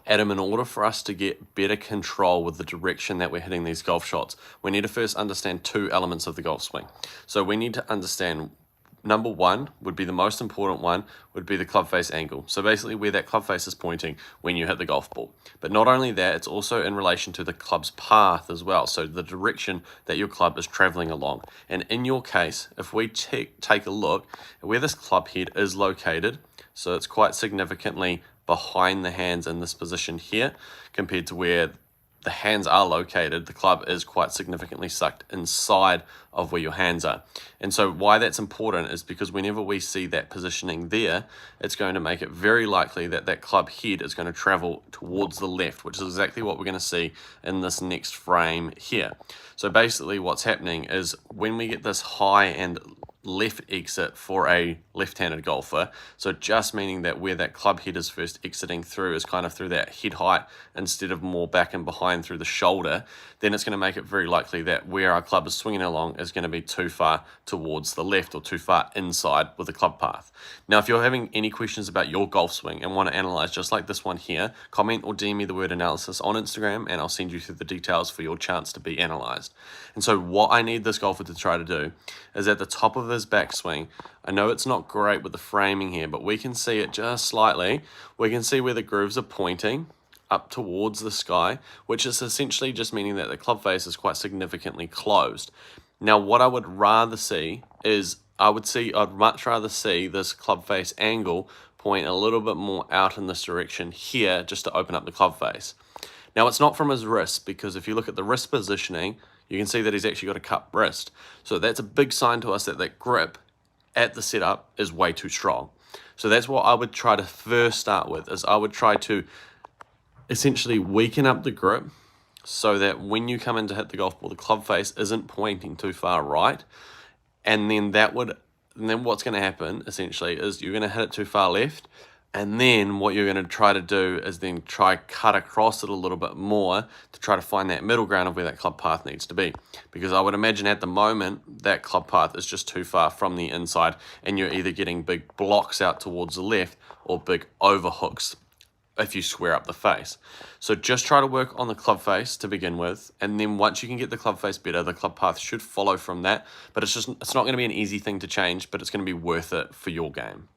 Adam, in order for us to get better control with the direction that we're hitting these golf shots, we need to first understand two elements of the golf swing. So we need to understand, number one would be the most important one, would be the club face angle. So basically where that club face is pointing when you hit the golf ball. But not only that, it's also in relation to the club's path as well. So the direction that your club is traveling along. And in your case, if we take a look at where this club head is located, so it's quite significantly behind the hands in this position here compared to where the hands are located, the club is quite significantly sucked inside of where your hands are. And so why that's important is because whenever we see that positioning there, it's going to make it very likely that that club head is going to travel towards the left, which is exactly what we're going to see in this next frame here. So basically what's happening is when we get this high and left exit for a left-handed golfer, so just meaning that where that club head is first exiting through is kind of through that head height instead of more back and behind through the shoulder, then it's going to make it very likely that where our club is swinging along is going to be too far towards the left or too far inside with the club path. Now, if you're having any questions about your golf swing and want to analyze just like this one here, comment or DM me the word analysis on Instagram and I'll send you through the details for your chance to be analyzed. And so what I need this golfer to try to do is at the top of his backswing, I know it's not great with the framing here, but we can see it just slightly. We can see where the grooves are pointing up towards the sky, which is essentially just meaning that the club face is quite significantly closed. Now, what I would rather see is, I'd much rather see this club face angle point a little bit more out in this direction here just to open up the club face. Now, it's not from his wrist, because if you look at the wrist positioning, you can see that he's actually got a cupped wrist. So that's a big sign to us that that grip at the setup is way too strong. So that's what I would try to first start with, is I would try to essentially weaken up the grip so that when you come in to hit the golf ball, the club face isn't pointing too far right. And then what's going to happen essentially is you're going to hit it too far left. And then what you're going to try to do is then try cut across it a little bit more to try to find that middle ground of where that club path needs to be. Because I would imagine at the moment that club path is just too far from the inside and you're either getting big blocks out towards the left or big overhooks if you square up the face. So just try to work on the club face to begin with, and then once you can get the club face better, the club path should follow from that. But it's not going to be an easy thing to change, but it's going to be worth it for your game.